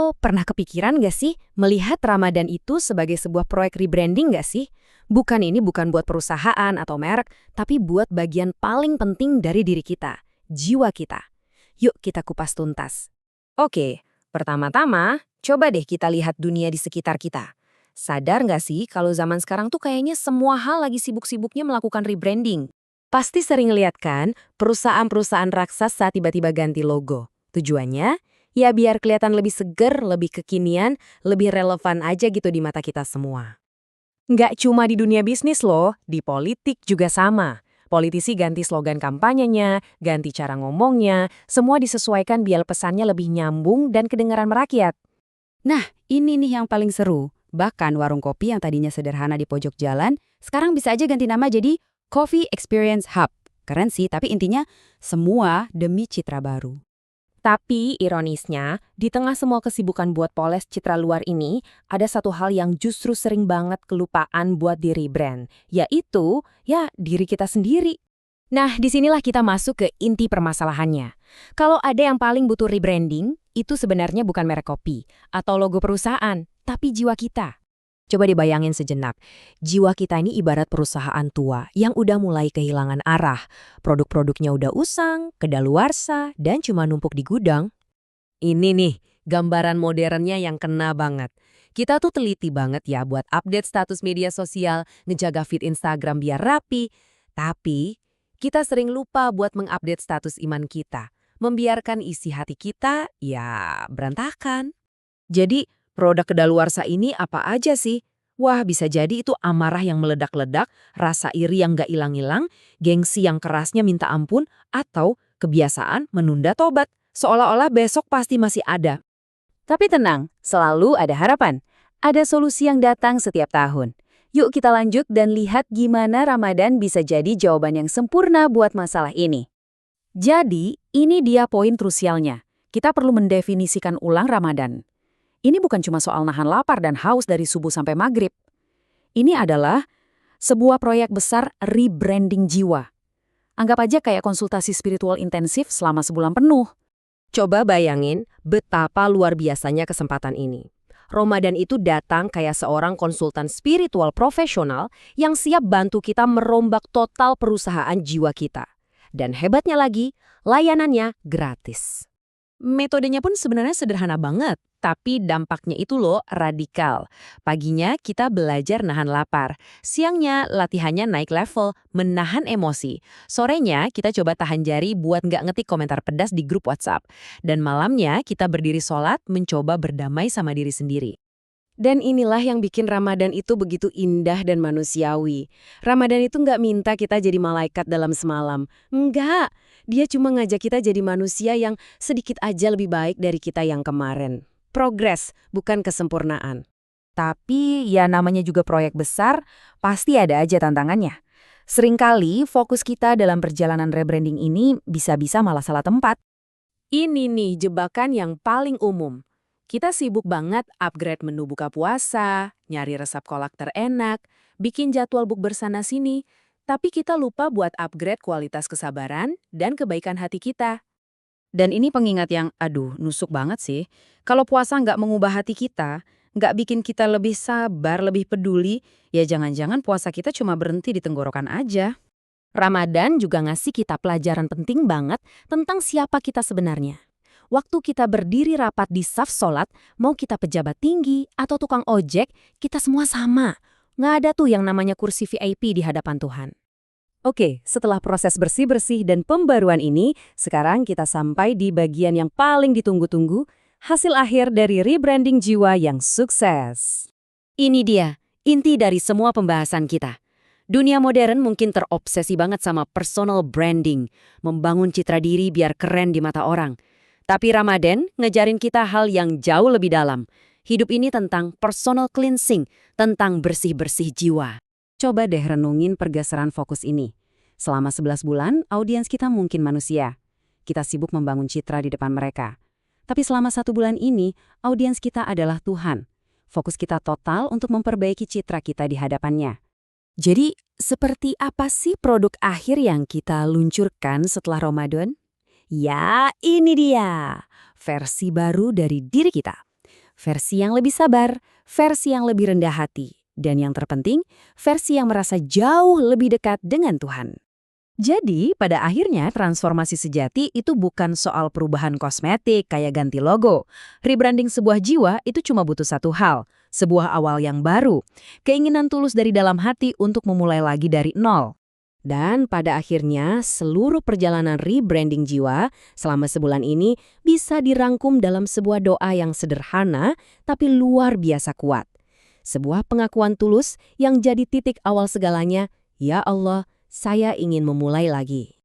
Atau pernah kepikiran nggak sih melihat Ramadan itu sebagai sebuah proyek rebranding nggak sih? Bukan buat perusahaan atau merek, tapi buat bagian paling penting dari diri kita, jiwa kita. Yuk kita kupas tuntas. Oke, pertama-tama, coba deh kita lihat dunia di sekitar kita. Sadar nggak sih kalau zaman sekarang tuh kayaknya semua hal lagi sibuk-sibuknya melakukan rebranding? Pasti sering lihat kan perusahaan-perusahaan raksasa tiba-tiba ganti logo. Tujuannya? Ya biar kelihatan lebih seger, lebih kekinian, lebih relevan aja gitu di mata kita semua. Nggak cuma di dunia bisnis loh, di politik juga sama. Politisi ganti slogan kampanyenya, ganti cara ngomongnya, semua disesuaikan biar pesannya lebih nyambung dan kedengaran merakyat. Nah, ini nih yang paling seru. Bahkan warung kopi yang tadinya sederhana di pojok jalan, sekarang bisa aja ganti nama jadi Coffee Experience Hub. Keren sih, tapi intinya semua demi citra baru. Tapi ironisnya, di tengah semua kesibukan buat poles citra luar ini, ada satu hal yang justru sering banget kelupaan buat di rebrand, yaitu diri kita sendiri. Nah, disinilah kita masuk ke inti permasalahannya. Kalau ada yang paling butuh rebranding, itu sebenarnya bukan merek kopi atau logo perusahaan, tapi jiwa kita. Coba dibayangin sejenak, jiwa kita ini ibarat perusahaan tua yang udah mulai kehilangan arah. Produk-produknya udah usang, kedaluarsa, dan cuma numpuk di gudang. Ini nih, gambaran modernnya yang kena banget. Kita tuh teliti banget ya buat update status media sosial, ngejaga feed Instagram biar rapi. Tapi, kita sering lupa buat mengupdate status iman kita. Membiarkan isi hati kita, berantakan. Jadi, produk kedaluarsa ini apa aja sih? Wah, bisa jadi itu amarah yang meledak-ledak, rasa iri yang gak hilang-hilang, gengsi yang kerasnya minta ampun, atau kebiasaan menunda tobat, seolah-olah besok pasti masih ada. Tapi tenang, selalu ada harapan. Ada solusi yang datang setiap tahun. Yuk kita lanjut dan lihat gimana Ramadan bisa jadi jawaban yang sempurna buat masalah ini. Jadi, ini dia poin krusialnya. Kita perlu mendefinisikan ulang Ramadan. Ini bukan cuma soal nahan lapar dan haus dari subuh sampai maghrib. Ini adalah sebuah proyek besar rebranding jiwa. Anggap aja kayak konsultasi spiritual intensif selama sebulan penuh. Coba bayangin betapa luar biasanya kesempatan ini. Ramadan itu datang kayak seorang konsultan spiritual profesional yang siap bantu kita merombak total perusahaan jiwa kita. Dan hebatnya lagi, layanannya gratis. Metodenya pun sebenarnya sederhana banget, tapi dampaknya itu loh radikal. Paginya kita belajar nahan lapar, siangnya latihannya naik level, menahan emosi. Sorenya kita coba tahan jari buat nggak ngetik komentar pedas di grup WhatsApp. Dan malamnya kita berdiri sholat mencoba berdamai sama diri sendiri. Dan inilah yang bikin Ramadan itu begitu indah dan manusiawi. Ramadan itu nggak minta kita jadi malaikat dalam semalam. Enggak, dia cuma ngajak kita jadi manusia yang sedikit aja lebih baik dari kita yang kemarin. Progres, bukan kesempurnaan. Tapi ya namanya juga proyek besar, pasti ada aja tantangannya. Seringkali fokus kita dalam perjalanan rebranding ini bisa-bisa malah salah tempat. Ini nih jebakan yang paling umum. Kita sibuk banget upgrade menu buka puasa, nyari resep kolak terenak, bikin jadwal bukber sana-sini, tapi kita lupa buat upgrade kualitas kesabaran dan kebaikan hati kita. Dan ini pengingat yang, nusuk banget sih. Kalau puasa nggak mengubah hati kita, nggak bikin kita lebih sabar, lebih peduli, ya jangan-jangan puasa kita cuma berhenti di tenggorokan aja. Ramadan juga ngasih kita pelajaran penting banget tentang siapa kita sebenarnya. Waktu kita berdiri rapat di saf sholat, mau kita pejabat tinggi atau tukang ojek, kita semua sama. Nggak ada tuh yang namanya kursi VIP di hadapan Tuhan. Oke, setelah proses bersih-bersih dan pembaruan ini, sekarang kita sampai di bagian yang paling ditunggu-tunggu, hasil akhir dari rebranding jiwa yang sukses. Ini dia, inti dari semua pembahasan kita. Dunia modern mungkin terobsesi banget sama personal branding, membangun citra diri biar keren di mata orang. Tapi Ramadan ngejarin kita hal yang jauh lebih dalam. Hidup ini tentang personal cleansing, tentang bersih-bersih jiwa. Coba deh renungin pergeseran fokus ini. Selama 11 bulan, audiens kita mungkin manusia. Kita sibuk membangun citra di depan mereka. Tapi selama 1 bulan ini, audiens kita adalah Tuhan. Fokus kita total untuk memperbaiki citra kita di hadapannya. Jadi, seperti apa sih produk akhir yang kita luncurkan setelah Ramadan? Ya, ini dia. Versi baru dari diri kita. versi yang lebih sabar, versi yang lebih rendah hati, dan yang terpenting, versi yang merasa jauh lebih dekat dengan Tuhan. Jadi, pada akhirnya transformasi sejati itu bukan soal perubahan kosmetik kayak ganti logo. Rebranding sebuah jiwa itu cuma butuh satu hal, sebuah awal yang baru. Keinginan tulus dari dalam hati untuk memulai lagi dari nol. Dan pada akhirnya, seluruh perjalanan rebranding jiwa selama sebulan ini bisa dirangkum dalam sebuah doa yang sederhana tapi luar biasa kuat. Sebuah pengakuan tulus yang jadi titik awal segalanya, ya Allah, saya ingin memulai lagi.